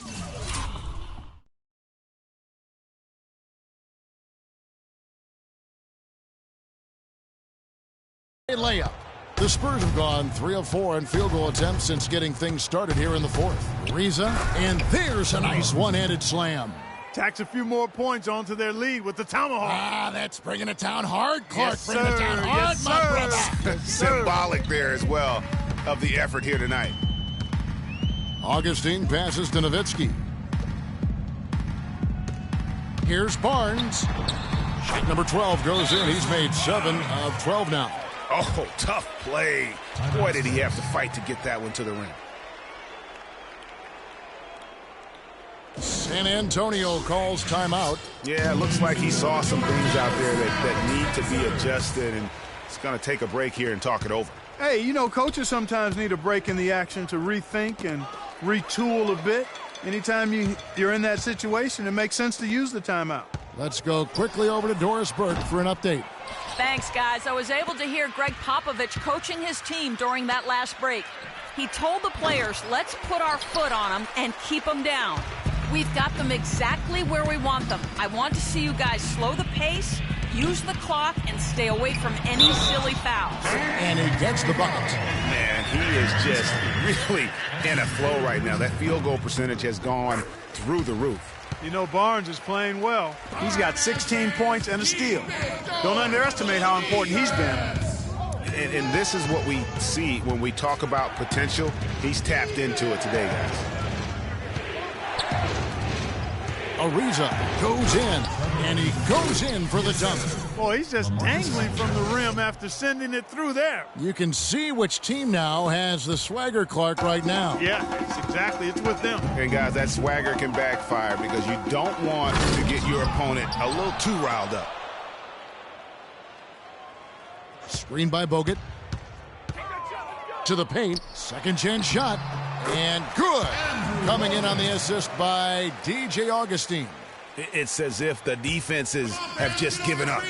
J: Layup. The Spurs have gone 3 of 4 in field goal attempts since getting things started here in the fourth. Riza, and there's a nice one-handed slam.
E: Tacks a few more points onto their lead with the tomahawk.
J: Ah, that's bringing it down hard, Clark.
E: Yes,
J: bringing it down hard,
E: yes,
J: my brother.
D: Symbolic there as well of the effort here tonight.
J: Augustine passes to Nowitzki. Here's Barnes. Shot number 12 goes in. He's made 7 of 12 now.
D: Oh, tough play. Boy, did he have to fight to get that one to the rim.
J: San Antonio calls timeout.
D: Yeah, it looks like he saw some things out there that need to be adjusted, and it's going to take a break here and talk it over.
E: Hey, you know, coaches sometimes need a break in the action to rethink and retool a bit. Anytime you're in that situation, it makes sense to use the timeout.
J: Let's go quickly over to Doris Burke for an update.
F: Thanks, guys. I was able to hear Greg Popovich coaching his team during that last break. He told the players, let's put our foot on them and keep them down. We've got them exactly where we want them. I want to see you guys slow the pace, use the clock, and stay away from any silly fouls.
J: And he gets the bucket.
D: Man, he is just really in a flow right now. That field goal percentage has gone through the roof.
E: You know, Barnes is playing well. He's got 16 points and a steal. Don't underestimate how important he's been.
D: And this is what we see when we talk about potential. He's tapped into it today, guys.
J: Ariza goes in, and he goes in for the dunk.
E: Boy, he's just dangling from the rim after sending it through there.
J: You can see which team now has the swagger, Clark, right now.
E: Yeah, it's with them.
D: And, guys, that swagger can backfire because you don't want to get your opponent a little too riled up.
J: Screen by Bogut. To the paint. Second chance shot. And good. Coming in on the assist by DJ Augustine.
D: It's as if the defenses have just given up.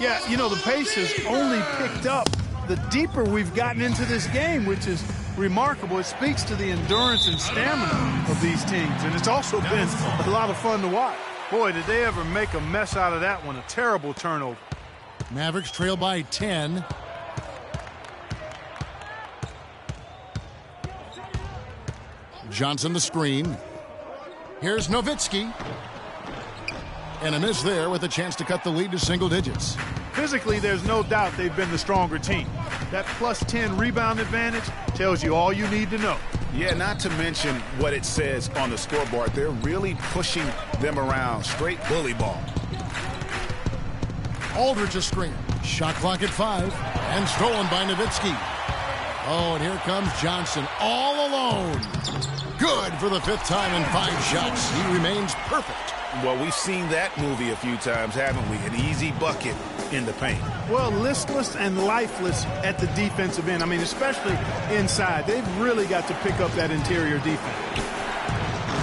E: Yeah, you know, the pace has only picked up the deeper we've gotten into this game, which is remarkable. It speaks to the endurance and stamina of these teams. And it's also been a lot of fun to watch. Boy, did they ever make a mess out of that one. A terrible turnover.
J: Mavericks trail by 10. Johnson the screen. Here's Nowitzki. And a miss there with a chance to cut the lead to single digits.
E: Physically, there's no doubt they've been the stronger team. That plus 10 rebound advantage tells you all you need to know.
D: Yeah, not to mention what it says on the scoreboard. They're really pushing them around. Straight bully ball.
J: Aldridge a screen. Shot clock at 5. And stolen by Nowitzki. Oh, and here comes Johnson all alone. Good for the 5th time in 5 shots. He remains perfect.
D: Well, we've seen that movie a few times, haven't we? An easy bucket in the paint.
E: Well, listless and lifeless at the defensive end. I mean, especially inside. They've really got to pick up that interior defense.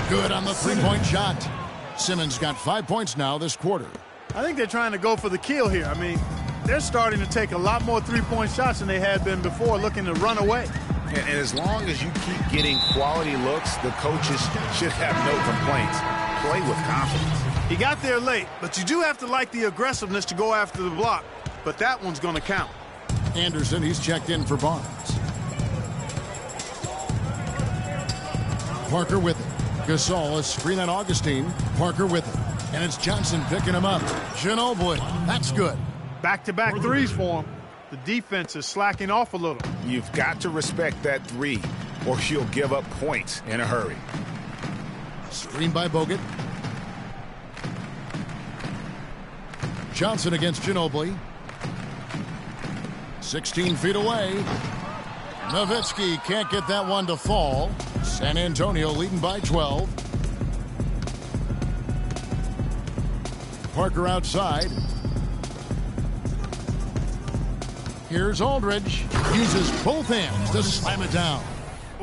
J: Good on the three-point shot. Simmons got 5 points now this quarter.
E: I think they're trying to go for the kill here. I mean, they're starting to take a lot more three-point shots than they had been before, looking to run away.
D: And as long as you keep getting quality looks, the coaches should have no complaints. Play with confidence.
E: He got there late, but you do have to like the aggressiveness to go after the block. But that one's going to count.
J: Anderson, he's checked in for Barnes. Parker with it. Gasol, a screen on Augustine. Parker with it. And it's Johnson picking him up. Ginobili, that's good.
E: Back-to-back threes for him. The defense is slacking off a little.
D: You've got to respect that three, or you'll give up points in a hurry.
J: Screen by Bogut. Johnson against Ginobili. 16 feet away. Nowitzki can't get that one to fall. San Antonio leading by 12. Parker outside. Here's Aldridge. Uses both hands to slam it down.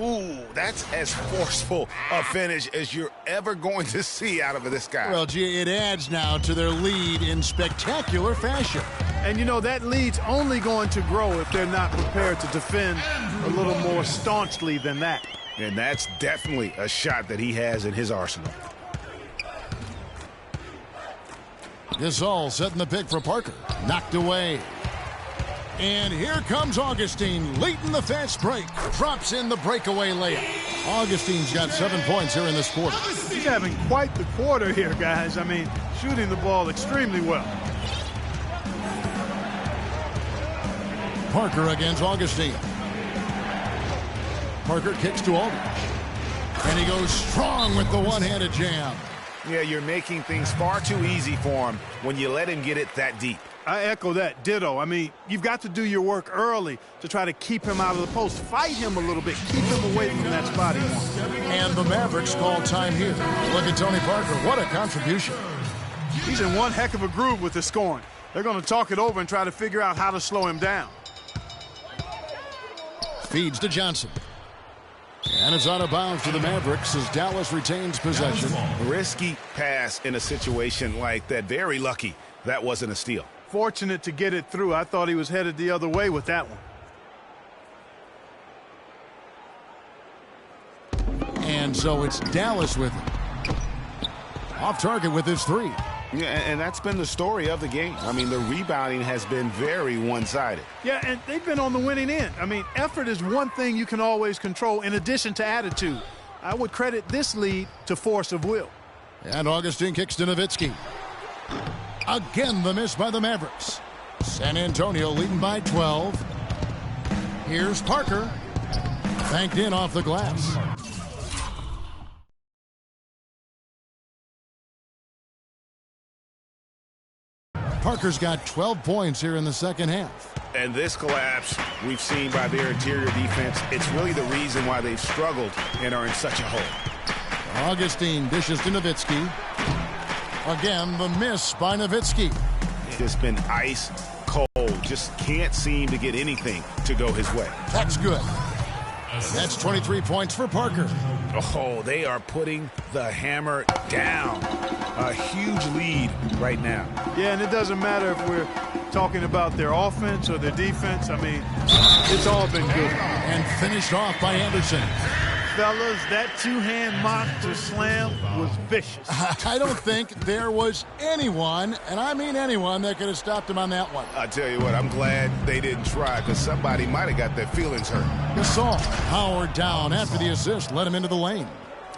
D: Ooh, that's as forceful a finish as you're ever going to see out of this guy.
J: Well, gee, it adds now to their lead in spectacular fashion.
E: And, you know, that lead's only going to grow if they're not prepared to defend a little more staunchly than that.
D: And that's definitely a shot that he has in his arsenal.
J: Gasol setting the pick for Parker. Knocked away. And here comes Augustine late in the fast break. Drops in the breakaway layup. Augustine's got 7 points here in this quarter.
E: He's having quite the quarter here, guys. I mean, shooting the ball extremely well.
J: Parker against Augustine. Parker kicks to Aldridge. And he goes strong with the one-handed jam.
D: Yeah, you're making things far too easy for him when you let him get it that deep.
E: I echo that. Ditto. I mean, you've got to do your work early to try to keep him out of the post. Fight him a little bit. Keep him away from that spot he wants.
J: And the Mavericks call time here. Look at Tony Parker. What a contribution.
E: He's in one heck of a groove with the scoring. They're going to talk it over and try to figure out how to slow him down.
J: Feeds to Johnson. And it's out of bounds to the Mavericks as Dallas retains possession.
D: Risky pass in a situation like that. Very lucky that wasn't a steal.
E: Fortunate to get it through. I thought he was headed the other way with that one.
J: And so it's Dallas with it. Off target with his three.
D: Yeah, and that's been the story of the game. I mean, the rebounding has been very one-sided.
E: Yeah, and they've been on the winning end. I mean, effort is one thing you can always control in addition to attitude. I would credit this lead to force of will.
J: And Augustine kicks to Nowitzki. Again, the miss by the Mavericks. San Antonio leading by 12. Here's Parker. Banked in off the glass. Parker's got 12 points here in the second half.
D: And this collapse we've seen by their interior defense, it's really the reason why they've struggled and are in such a hole.
J: Augustine dishes to Nowitzki. Again, the miss by Nowitzki.
D: It's been ice cold. Just can't seem to get anything to go his way.
J: That's good. That's 23 points for Parker.
D: Oh, they are putting the hammer down. A huge lead right now.
E: Yeah, and it doesn't matter if we're talking about their offense or their defense. I mean, it's all been good.
J: And finished off by Anderson.
E: Fellas, that two-hand monster slam was vicious.
J: I don't think there was anyone, and I mean anyone, that could have stopped him on that one.
D: I tell you what, I'm glad they didn't try because somebody might have got their feelings hurt.
J: Gasol powered down after the assist, led him into the lane.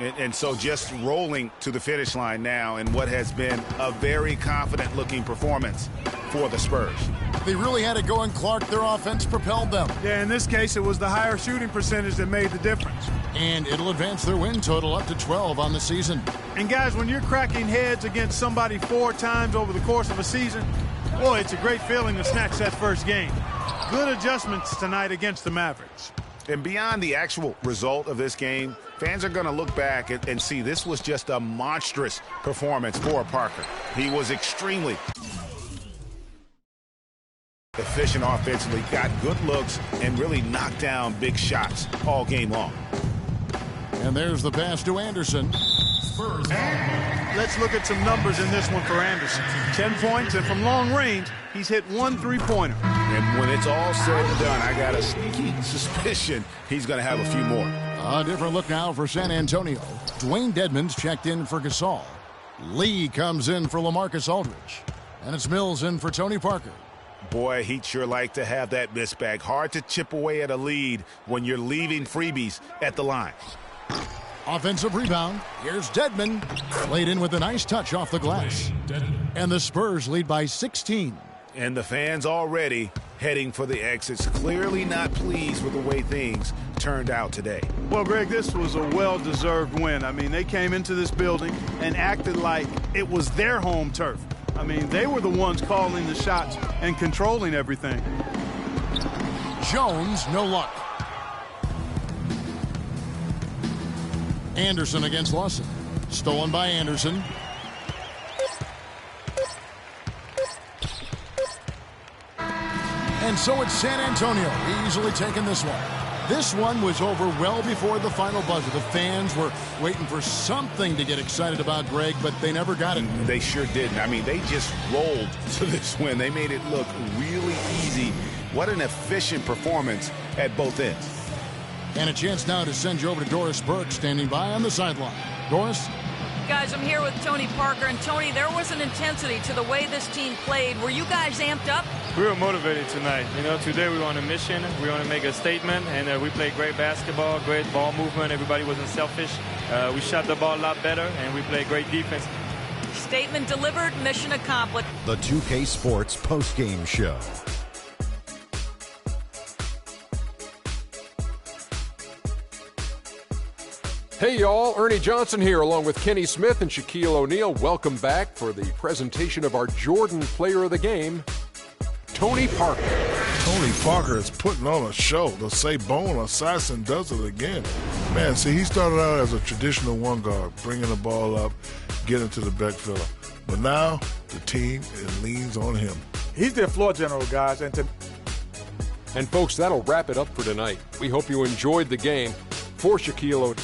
D: And so just rolling to the finish line now in what has been a very confident-looking performance for the Spurs.
J: They really had it going, Clark. Their offense propelled them.
E: Yeah, in this case, it was the higher shooting percentage that made the difference.
J: And it'll advance their win total up to 12 on the season.
E: And, guys, when you're cracking heads against somebody 4 times over the course of a season, boy, it's a great feeling to snatch that first game. Good adjustments tonight against the Mavericks.
D: And beyond the actual result of this game, fans are going to look back and see this was just a monstrous performance for Parker. He was extremely efficient offensively, got good looks, and really knocked down big shots all game long.
J: And there's the pass to Anderson.
E: Let's look at some numbers in this one for Anderson. 10 points, and from long range, he's hit 1 3-pointer.
D: And when it's all said and done, I got a sneaky suspicion he's going to have a few more.
J: A different look now for San Antonio. Dwayne Dedmon's checked in for Gasol. Lee comes in for LaMarcus Aldridge. And it's Mills in for Tony Parker.
D: Boy, he'd sure like to have that miss bag. Hard to chip away at a lead when you're leaving freebies at the line.
J: Offensive rebound. Here's Dedmon. Played in with a nice touch off the glass. And the Spurs lead by 16.
D: And the fans already heading for the exits, clearly not pleased with the way things turned out today.
E: Well, Greg, this was a well-deserved win. I mean, they came into this building and acted like it was their home turf. I mean, they were the ones calling the shots and controlling everything.
J: Jones, no luck. Anderson against Lawson. Stolen by Anderson. And so it's San Antonio easily taking this one. This one was over well before the final buzzer. The fans were waiting for something to get excited about, Greg, but they never got it.
D: They sure didn't. I mean, they just rolled to this win. They made it look really easy. What an efficient performance at both ends.
J: And a chance now to send you over to Doris Burke, standing by on the sideline. Doris?
F: Guys, I'm here with Tony Parker. And Tony, there was an intensity to the way this team played. Were you guys amped up?
L: We were motivated tonight. You know, today we were on a mission. We want to make a statement, and we played great basketball, great ball movement. Everybody wasn't selfish. We shot the ball a lot better, and we played great defense.
F: Statement delivered, mission accomplished.
G: The 2K Sports postgame show.
K: Hey y'all, Ernie Johnson here along with Kenny Smith and Shaquille O'Neal. Welcome back for the presentation of our Jordan Player of the Game, Tony Parker.
M: Tony Parker is putting on a show. The Sabone Assassin does it again. Man, see, he started out as a traditional one guard, bringing the ball up, getting to the back filler. But now the team leans on him.
I: He's their floor general, guys.
K: And folks, that'll wrap it up for tonight. We hope you enjoyed the game. For Shaquille O'Neal.